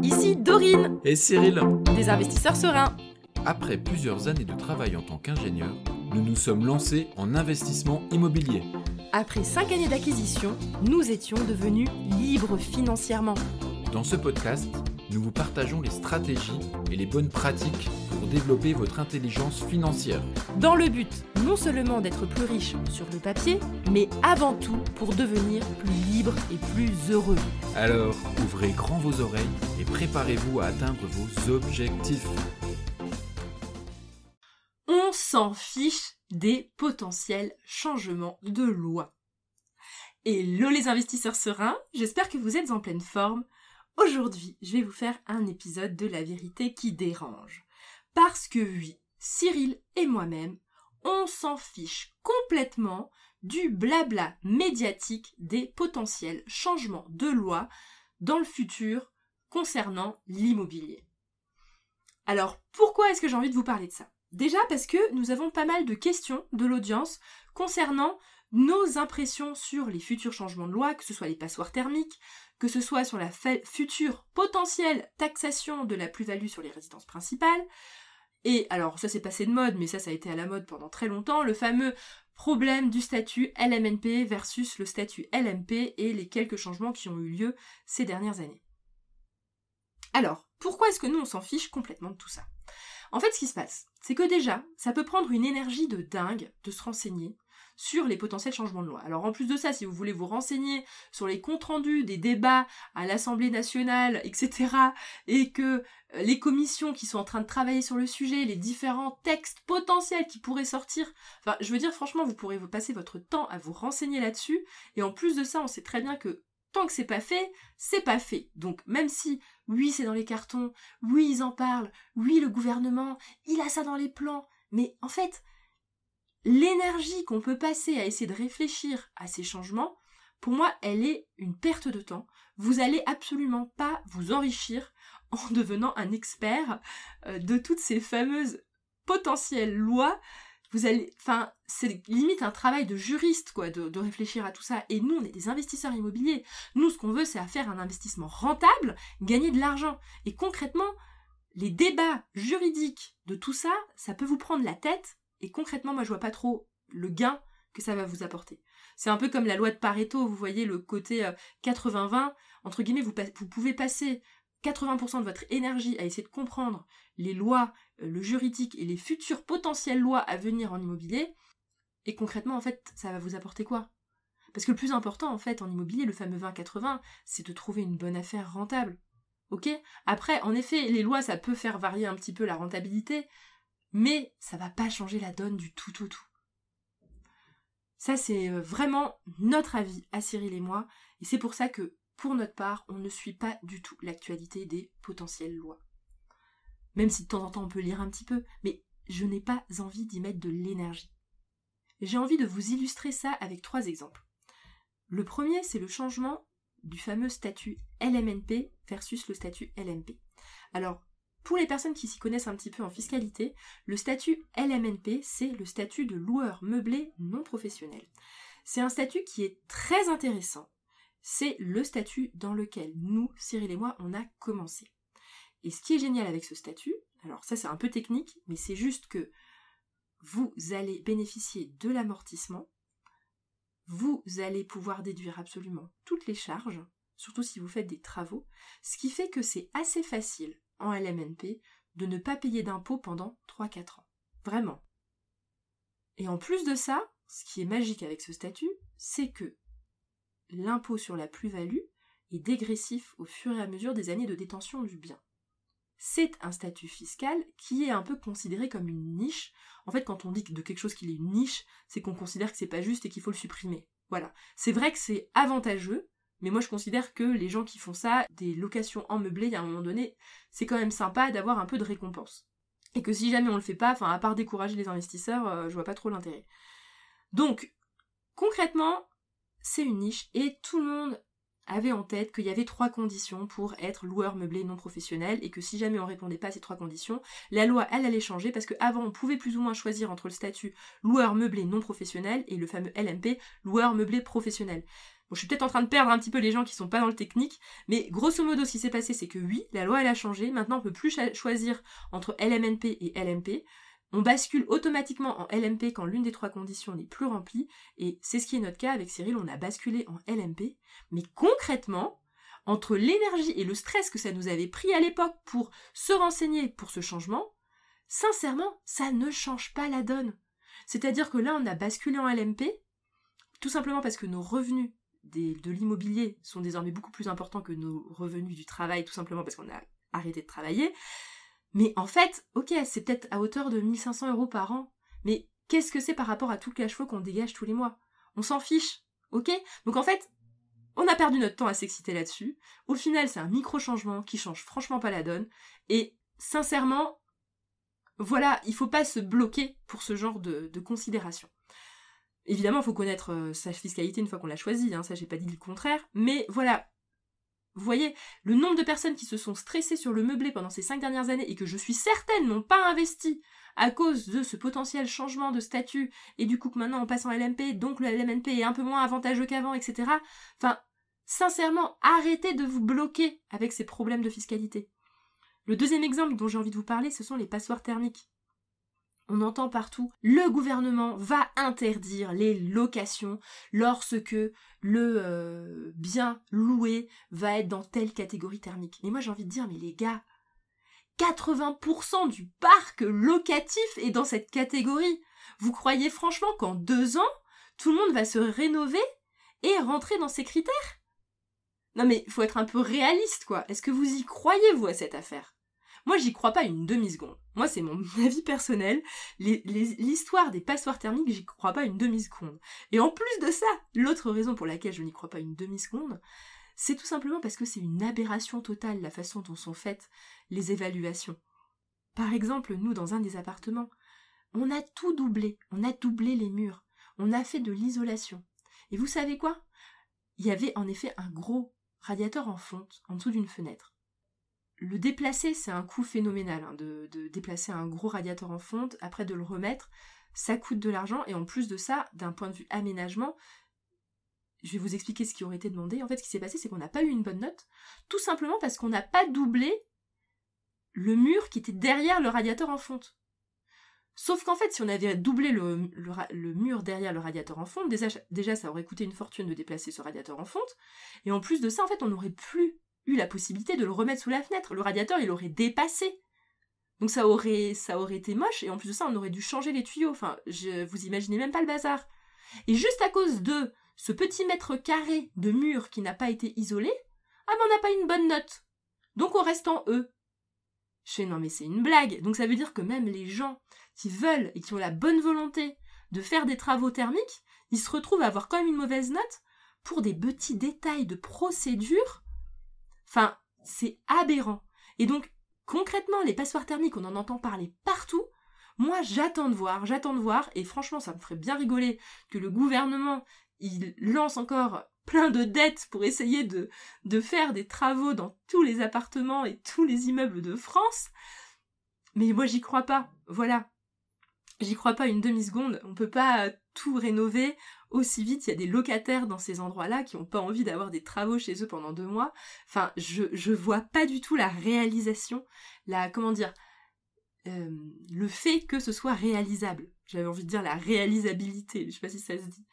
ici Dorine, Et Cyril, des investisseurs sereins. après plusieurs années de travail en tant qu'ingénieur, nous nous sommes lancés en investissement immobilier. Après 5 années d'acquisition, nous étions devenus libres financièrement. Dans ce podcast, nous vous partageons les stratégies et les bonnes pratiques pour développer votre intelligence financière. Dans le but non seulement d'être plus riche sur le papier, mais avant tout pour devenir plus libre et plus heureux. Alors, ouvrez grand vos oreilles et préparez-vous à atteindre vos objectifs. On s'en fiche des potentiels changements de loi. Hello les investisseurs sereins, j'espère que vous êtes en pleine forme. Aujourd'hui, je vais vous faire un épisode de La vérité qui dérange. Parce que oui, Cyril et moi-même, on s'en fiche complètement du blabla médiatique des potentiels changements de loi dans le futur concernant l'immobilier. Alors, pourquoi est-ce que j'ai envie de vous parler de ça ? Déjà parce que nous avons pas mal de questions de l'audience concernant nos impressions sur les futurs changements de loi, que ce soit les passoires thermiques, que ce soit sur la future potentielle taxation de la plus-value sur les résidences principales. Et alors ça c'est passé de mode, mais ça a été à la mode pendant très longtemps, le fameux problème du statut LMNP versus le statut LMP et les quelques changements qui ont eu lieu ces dernières années. Alors, pourquoi est-ce que nous on s'en fiche complètement de tout ça ? En fait, ce qui se passe, c'est que déjà, ça peut prendre une énergie de dingue de se renseigner sur les potentiels changements de loi. Alors en plus de ça, si vous voulez vous renseigner sur les comptes rendus des débats à l'Assemblée nationale, etc., et que les commissions qui sont en train de travailler sur le sujet, les différents textes potentiels qui pourraient sortir, enfin, je veux dire, franchement, vous pourrez vous passer votre temps à vous renseigner là-dessus, et en plus de ça, on sait très bien que tant que c'est pas fait, c'est pas fait. Donc même si, oui, c'est dans les cartons, oui, ils en parlent, oui, le gouvernement, il a ça dans les plans, mais en fait, l'énergie qu'on peut passer à essayer de réfléchir à ces changements, pour moi, elle est une perte de temps. Vous allez absolument pas vous enrichir en devenant un expert de toutes ces fameuses potentielles lois. Vous allez, enfin, c'est limite un travail de juriste, quoi, de réfléchir à tout ça. Et nous, on est des investisseurs immobiliers. Nous, ce qu'on veut, c'est faire un investissement rentable, gagner de l'argent. Et concrètement, les débats juridiques de tout ça, ça peut vous prendre la tête. Et concrètement, moi, je vois pas trop le gain que ça va vous apporter. C'est un peu comme la loi de Pareto, vous voyez, le côté 80-20. Entre guillemets, vous pouvez passer 80% de votre énergie à essayer de comprendre les lois, le juridique et les futures potentielles lois à venir en immobilier. Et concrètement, en fait, ça va vous apporter quoi ? Parce que le plus important, en fait, en immobilier, le fameux 20-80, c'est de trouver une bonne affaire rentable. Ok ? Après, en effet, les lois, ça peut faire varier un petit peu la rentabilité, mais ça va pas changer la donne du tout. Ça, c'est vraiment notre avis à Cyril et moi, et c'est pour ça que, pour notre part, on ne suit pas du tout l'actualité des potentielles lois. Même si de temps en temps on peut lire un petit peu, mais je n'ai pas envie d'y mettre de l'énergie. J'ai envie de vous illustrer ça avec 3 exemples. Le premier, c'est le changement du fameux statut LMNP versus le statut LMP. Alors, pour les personnes qui s'y connaissent un petit peu en fiscalité, le statut LMNP, c'est le statut de loueur meublé non professionnel. C'est un statut qui est très intéressant. C'est le statut dans lequel nous, Cyril et moi, on a commencé. Et ce qui est génial avec ce statut, alors ça c'est un peu technique, mais c'est juste que vous allez bénéficier de l'amortissement, vous allez pouvoir déduire absolument toutes les charges, surtout si vous faites des travaux, ce qui fait que c'est assez facile en LMNP de ne pas payer d'impôts pendant 3-4 ans. Vraiment. Et en plus de ça, ce qui est magique avec ce statut, c'est que l'impôt sur la plus-value est dégressif au fur et à mesure des années de détention du bien. C'est un statut fiscal qui est un peu considéré comme une niche. En fait, quand on dit de quelque chose qu'il est une niche, c'est qu'on considère que c'est pas juste et qu'il faut le supprimer. Voilà. C'est vrai que c'est avantageux, mais moi je considère que les gens qui font ça, des locations en meublé, il y a un moment donné, c'est quand même sympa d'avoir un peu de récompense. Et que si jamais on le fait pas, enfin à part décourager les investisseurs, je vois pas trop l'intérêt. Donc, concrètement, c'est une niche et tout le monde avait en tête qu'il y avait 3 conditions pour être loueur meublé non professionnel et que si jamais on répondait pas à ces 3 conditions, la loi elle allait changer parce qu'avant on pouvait plus ou moins choisir entre le statut loueur meublé non professionnel et le fameux LMP, loueur meublé professionnel. Bon, je suis peut-être en train de perdre un petit peu les gens qui sont pas dans le technique, mais grosso modo, ce qui s'est passé, c'est que oui, la loi, elle a changé. Maintenant, on peut plus choisir entre LMNP et LMP. On bascule automatiquement en LMP quand l'une des 3 conditions n'est plus remplie, et c'est ce qui est notre cas avec Cyril, on a basculé en LMP, mais concrètement, entre l'énergie et le stress que ça nous avait pris à l'époque pour se renseigner pour ce changement, sincèrement, ça ne change pas la donne. C'est-à-dire que là, on a basculé en LMP, tout simplement parce que nos revenus de l'immobilier sont désormais beaucoup plus importants que nos revenus du travail, tout simplement parce qu'on a arrêté de travailler. Mais en fait, ok, c'est peut-être à hauteur de 1500 € par an, mais qu'est-ce que c'est par rapport à tout le cash flow qu'on dégage tous les mois? On s'en fiche, ok? Donc en fait, on a perdu notre temps à s'exciter là-dessus. Au final, c'est un micro-changement qui change franchement pas la donne. Et sincèrement, voilà, il faut pas se bloquer pour ce genre de considération. Évidemment, il faut connaître sa fiscalité une fois qu'on l'a choisie, hein, ça j'ai pas dit le contraire, mais voilà. Vous voyez, le nombre de personnes qui se sont stressées sur le meublé pendant ces 5 dernières années et que je suis certaine n'ont pas investi à cause de ce potentiel changement de statut et du coup que maintenant on passe en LMP, donc le LMNP est un peu moins avantageux qu'avant, etc. Enfin, sincèrement, arrêtez de vous bloquer avec ces problèmes de fiscalité. Le deuxième exemple dont j'ai envie de vous parler, ce sont les passoires thermiques. On entend partout, le gouvernement va interdire les locations lorsque le bien loué va être dans telle catégorie thermique. Mais moi j'ai envie de dire, mais les gars, 80% du parc locatif est dans cette catégorie. Vous croyez franchement qu'en 2 ans, tout le monde va se rénover et rentrer dans ces critères? Non mais il faut être un peu réaliste quoi. Est-ce que vous y croyez vous à cette affaire? Moi, j'y crois pas une demi-seconde. Moi, c'est mon avis personnel. L'histoire des passoires thermiques, j'y crois pas une demi-seconde. Et en plus de ça, l'autre raison pour laquelle je n'y crois pas une demi-seconde, c'est tout simplement parce que c'est une aberration totale la façon dont sont faites les évaluations. Par exemple, nous, dans un des appartements, on a tout doublé. On a doublé les murs. On a fait de l'isolation. Et vous savez quoi? Il y avait en effet un gros radiateur en fonte en dessous d'une fenêtre. Le déplacer, c'est un coût phénoménal, hein, de déplacer un gros radiateur en fonte, après de le remettre, ça coûte de l'argent, et en plus de ça, d'un point de vue aménagement, je vais vous expliquer ce qui aurait été demandé. En fait, ce qui s'est passé, c'est qu'on n'a pas eu une bonne note, tout simplement parce qu'on n'a pas doublé le mur qui était derrière le radiateur en fonte. Sauf qu'en fait, si on avait doublé le mur derrière le radiateur en fonte, déjà ça aurait coûté une fortune de déplacer ce radiateur en fonte, et en plus de ça, en fait, on n'aurait plus eu la possibilité de le remettre sous la fenêtre. Le radiateur, il aurait dépassé. Donc ça aurait été moche, et en plus de ça, on aurait dû changer les tuyaux. Enfin, vous imaginez même pas le bazar. Et juste à cause de ce petit mètre carré de mur qui n'a pas été isolé, ah ben on n'a pas une bonne note. Donc on reste en E. Je fais non mais c'est une blague. Donc ça veut dire que même les gens qui veulent et qui ont la bonne volonté de faire des travaux thermiques, ils se retrouvent à avoir quand même une mauvaise note pour des petits détails de procédure. Enfin, c'est aberrant. Et donc, concrètement, les passoires thermiques, on en entend parler partout. Moi, j'attends de voir, et franchement, ça me ferait bien rigoler que le gouvernement, il lance encore plein de dettes pour essayer de faire des travaux dans tous les appartements et tous les immeubles de France. Mais moi, j'y crois pas. Voilà. J'y crois pas une demi-seconde. On peut pas tout rénover aussi vite. Il y a des locataires dans ces endroits-là qui ont pas envie d'avoir des travaux chez eux pendant 2 mois. Enfin, je vois pas du tout la réalisation, le fait que ce soit réalisable. J'avais envie de dire la réalisabilité. Je sais pas si ça se dit.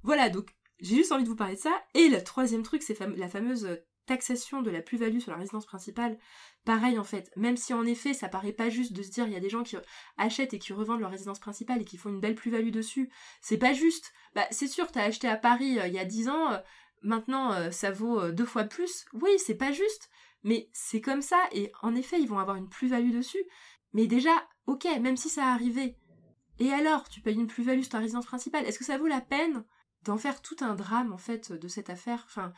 Voilà, donc j'ai juste envie de vous parler de ça. Et le troisième truc, c'est la fameuse taxation de la plus-value sur la résidence principale. Pareil en fait, même si en effet ça paraît pas juste de se dire il y a des gens qui achètent et qui revendent leur résidence principale et qui font une belle plus-value dessus, c'est pas juste. Bah c'est sûr, t'as acheté à Paris il y a 10 ans, maintenant ça vaut 2 fois plus. Oui, c'est pas juste, mais c'est comme ça et en effet ils vont avoir une plus-value dessus. Mais déjà, ok, même si ça arrivait, et alors tu payes une plus-value sur ta résidence principale, est-ce que ça vaut la peine d'en faire tout un drame en fait de cette affaire? Enfin,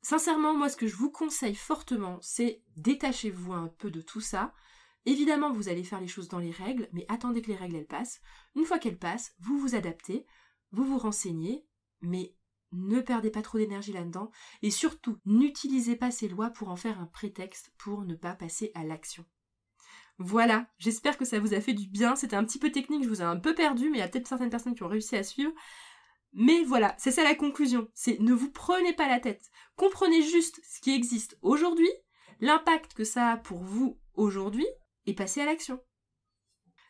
sincèrement, moi, ce que je vous conseille fortement, c'est détachez-vous un peu de tout ça. Évidemment, vous allez faire les choses dans les règles, mais attendez que les règles, elles passent. Une fois qu'elles passent, vous vous adaptez, vous vous renseignez, mais ne perdez pas trop d'énergie là-dedans. Et surtout, n'utilisez pas ces lois pour en faire un prétexte pour ne pas passer à l'action. Voilà, j'espère que ça vous a fait du bien. C'était un petit peu technique, je vous ai un peu perdu, mais il y a peut-être certaines personnes qui ont réussi à suivre. Mais voilà, c'est ça la conclusion. C'est ne vous prenez pas la tête. Comprenez juste ce qui existe aujourd'hui, l'impact que ça a pour vous aujourd'hui, et passez à l'action.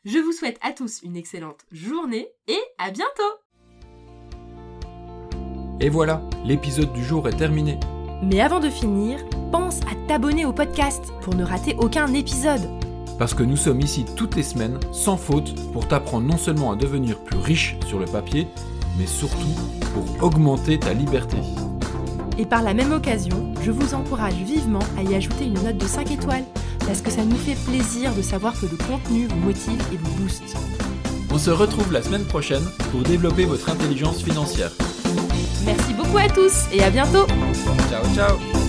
Je vous souhaite à tous une excellente journée et à bientôt! Et voilà, l'épisode du jour est terminé. Mais avant de finir, pense à t'abonner au podcast pour ne rater aucun épisode. Parce que nous sommes ici toutes les semaines, sans faute, pour t'apprendre non seulement à devenir plus riche sur le papier, mais surtout pour augmenter ta liberté. Et par la même occasion, je vous encourage vivement à y ajouter une note de 5 étoiles, parce que ça nous fait plaisir de savoir que le contenu vous motive et vous booste. On se retrouve la semaine prochaine pour développer votre intelligence financière. Merci beaucoup à tous et à bientôt! Ciao, ciao!